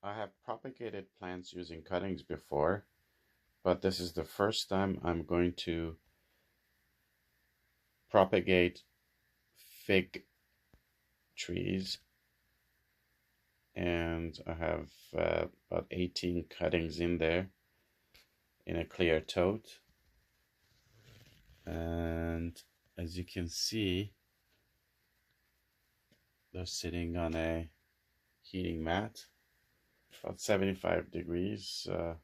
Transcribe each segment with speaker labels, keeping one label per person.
Speaker 1: I have propagated plants using cuttings before, but this is the first time I'm going to propagate fig trees, and I have about 18 cuttings in there in a clear tote. And as you can see, they're sitting on a heating mat, about 75 degrees, no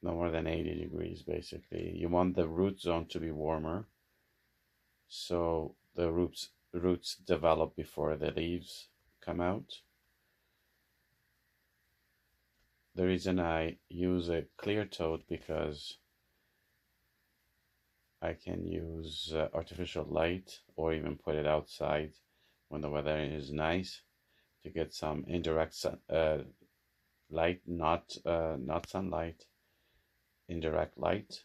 Speaker 1: more than 80 degrees basically. You want the root zone to be warmer, so the roots develop before the leaves come out. The reason I use a clear tote because I can use artificial light or even put it outside when the weather is nice to get some indirect light, not sunlight, indirect light.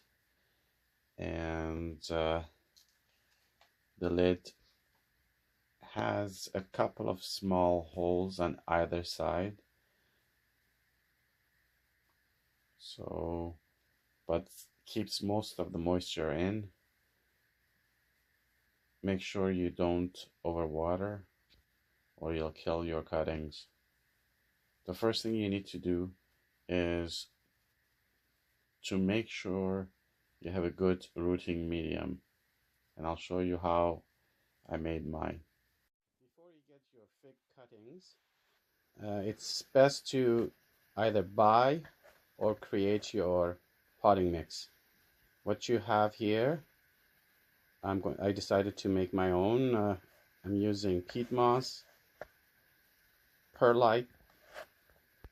Speaker 1: And the lid has a couple of small holes on either side, so but keeps most of the moisture in. Make sure you don't overwater or you'll kill your cuttings. The first thing you need to do is to make sure you have a good rooting medium, and I'll show you how I made mine. Before you get your fig cuttings, it's best to either buy or create your potting mix. What you have here, I decided to make my own. I'm using peat moss, perlite,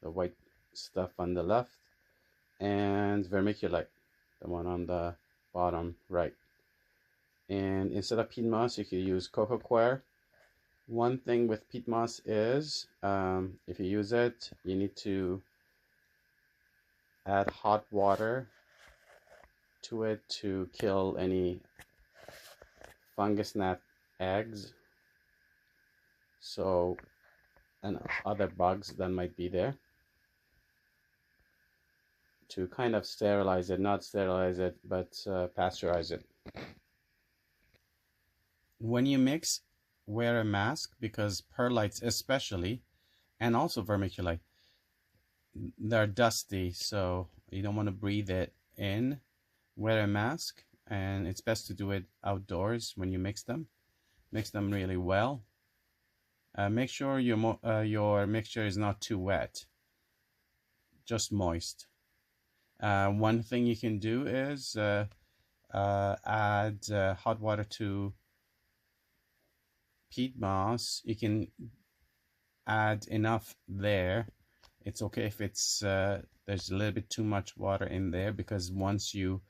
Speaker 1: the white stuff on the left, and vermiculite, the one on the bottom right. And instead of peat moss, you could use coco coir. One thing with peat moss is, if you use it, you need to add hot water to it to kill any fungus gnat eggs, so, and other bugs that might be there, to kind of sterilize it, not sterilize it, but pasteurize it. When you mix, wear a mask, because perlites especially, and also vermiculite, they're dusty, so you don't want to breathe it in. Wear a mask, and it's best to do it outdoors when you mix them. Mix them really well. Make sure your mixture is not too wet, just moist. One thing you can do is add hot water to peat moss. You can add enough there. It's okay if it's there's a little bit too much water in there, because once you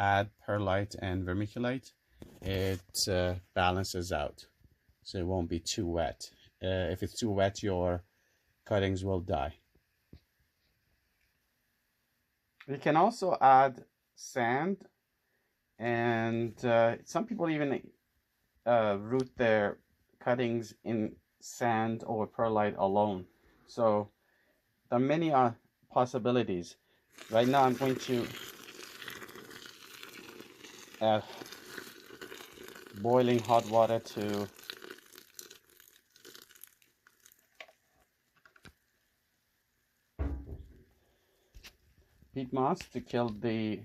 Speaker 1: add perlite and vermiculite, it balances out, so it won't be too wet. If it's too wet, your cuttings will die. You can also add sand, and some people even root their cuttings in sand or perlite alone. So there are many possibilities. Right now I'm going to add boiling hot water to peat moss to kill the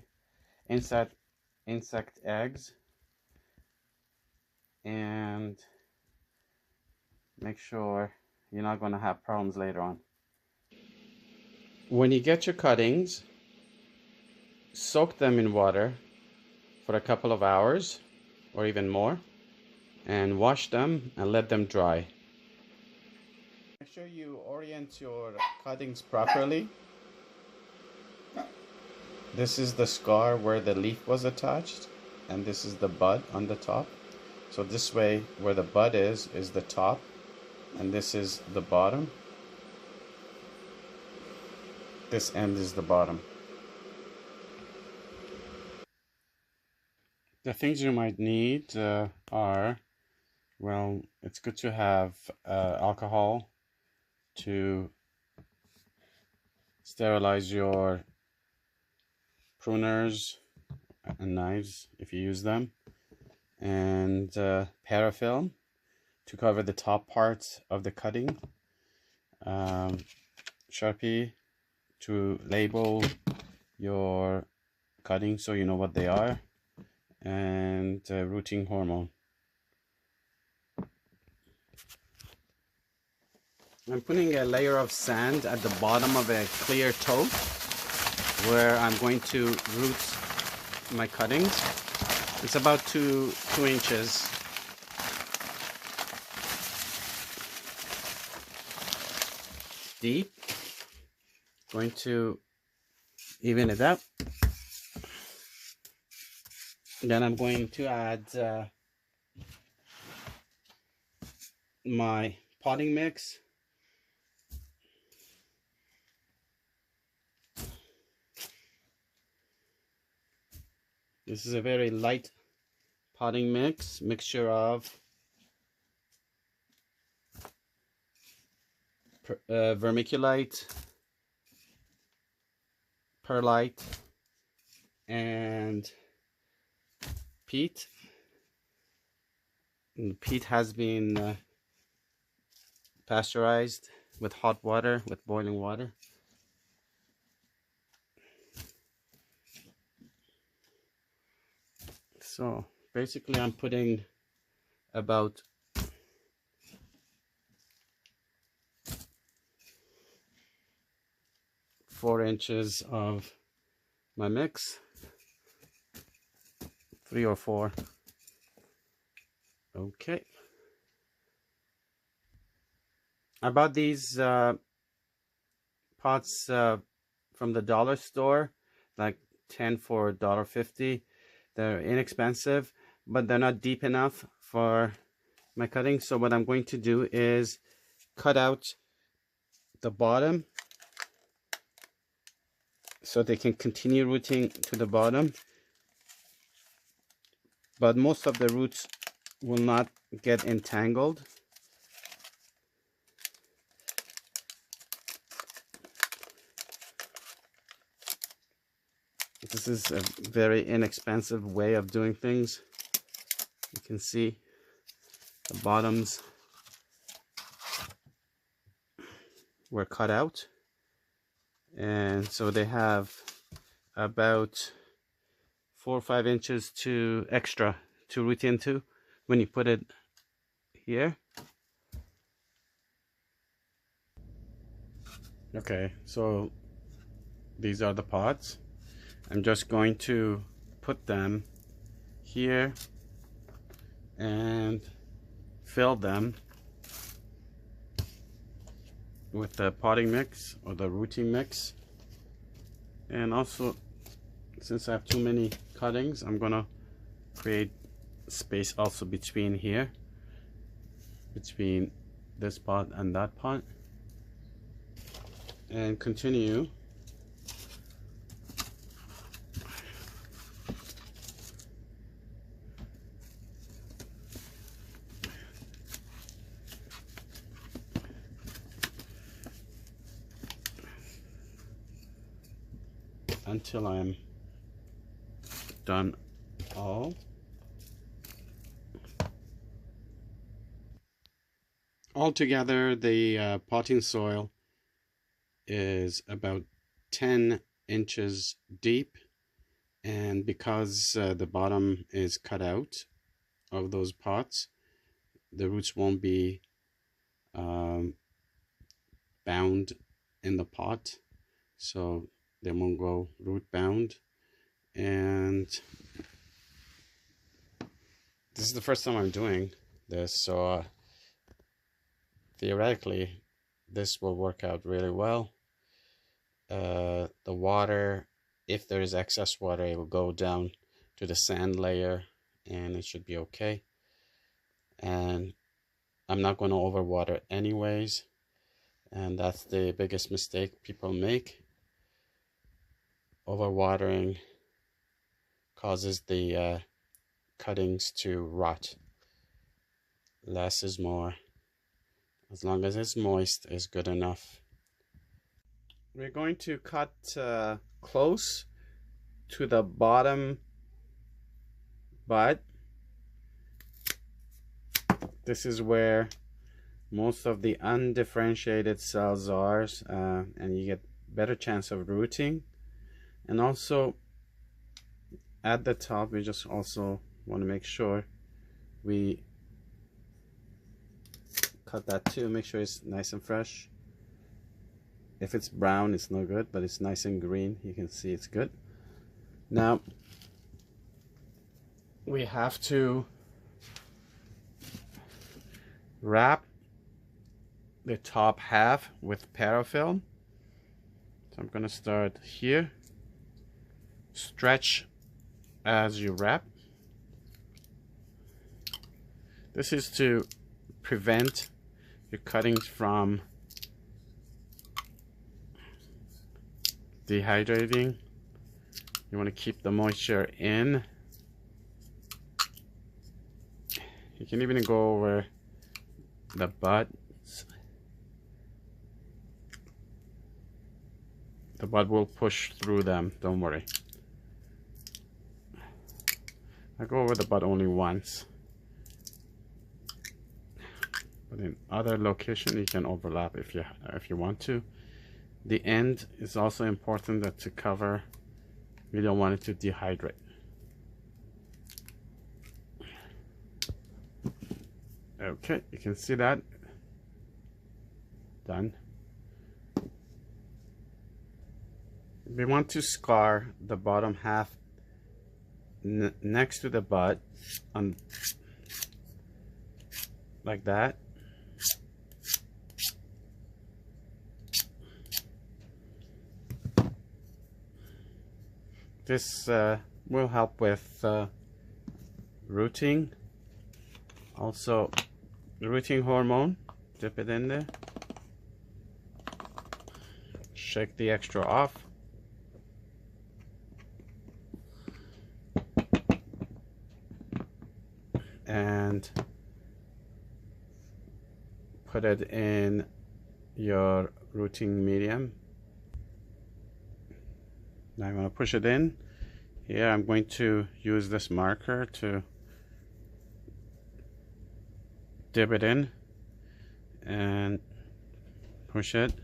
Speaker 1: insect eggs, and make sure you're not going to have problems later on. When you get your cuttings, soak them in water for a couple of hours or even more, and wash them and let them dry. Make sure you orient your cuttings properly. This is the scar where the leaf was attached, and this is the bud on the top. So this way, where the bud is the top, and this is the bottom. This end is the bottom. The things you might need are, well, it's good to have alcohol, to sterilize your pruners and knives if you use them, and parafilm to cover the top parts of the cutting, Sharpie to label your cutting so you know what they are, and rooting hormone. I'm putting a layer of sand at the bottom of a clear tote where I'm going to root my cuttings. It's about two inches. Deep. Going to even it up. Then I'm going to add my potting mix. This is a very light potting mixture of vermiculite, perlite, and peat. And the peat has been pasteurized with hot water, with boiling water. So basically I'm putting about 4 inches of my mix, 3 or 4. Okay. I bought these pots from the dollar store, like 10 for $1.50. They're inexpensive, but they're not deep enough for my cutting. So what I'm going to do is cut out the bottom so they can continue rooting to the bottom, but most of the roots will not get entangled. This is a very inexpensive way of doing things. You can see the bottoms were cut out, and so they have about 4 or 5 inches to extra to root into when you put it here. Okay, so these are the pots. I'm just going to put them here and fill them with the potting mix or the rooting mix. And also, since I have too many cuttings, I'm gonna create space also between here, between this pot and that pot, and continue until I'm done all. Altogether, the potting soil is about 10 inches deep, and because the bottom is cut out of those pots, the roots won't be bound in the pot, so they won't go root bound. And this is the first time I'm doing this, so theoretically this will work out really well. The water, if there is excess water, it will go down to the sand layer and it should be okay. And I'm not going to overwater anyways, and that's the biggest mistake people make. Overwatering causes the cuttings to rot. Less is more, As long as it's moist is good enough. We're going to cut close to the bottom bud. This is where most of the undifferentiated cells are, and you get better chance of rooting. And also at the top, we just also want to make sure we cut that too. Make sure it's nice and fresh. If it's brown, it's no good, but it's nice and green. You can see it's good. Now we have to wrap the top half with parafilm. So I'm gonna start here. Stretch as you wrap. This is to prevent your cuttings from dehydrating. You want to keep the moisture in. You can even go over the buds. The bud will push through them, don't worry. I go over the bud only once. But in other location you can overlap if you want to. The end is also important that to cover. We don't want it to dehydrate. Okay, you can see that. Done. We want to scar the bottom half next to the bud on like that. This will help with rooting. Also, rooting hormone, dip it in there. Shake the extra off. And put it in your rooting medium. Now I'm going to push it in. Here I'm going to use this marker to dip it in and push it.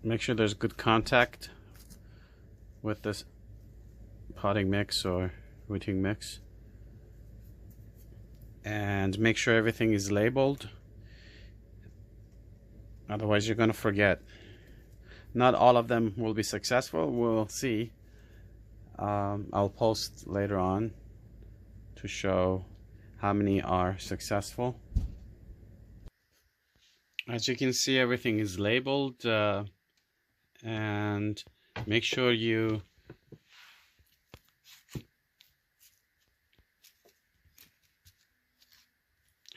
Speaker 1: Make sure there's good contact with this potting mix or rooting mix. And make sure everything is labeled. Otherwise you're going to forget. Not all of them will be successful. We'll see. I'll post later on to show how many are successful. As you can see, everything is labeled, and make sure you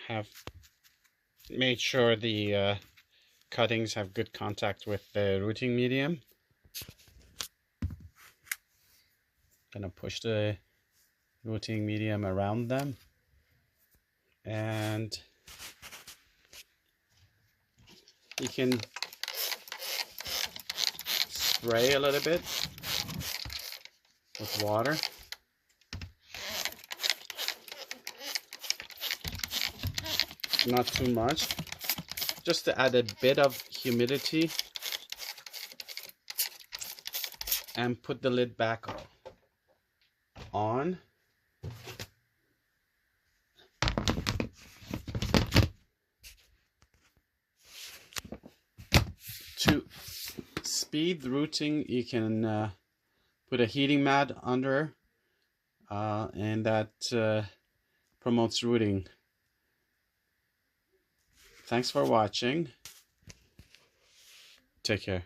Speaker 1: have made sure the cuttings have good contact with the rooting medium. Gonna push the rooting medium around them and you can spray a little bit with water. Not too much, just to add a bit of humidity, and put the lid back on. To speed the rooting, you can put a heating mat under, and that promotes rooting. Thanks for watching. Take care.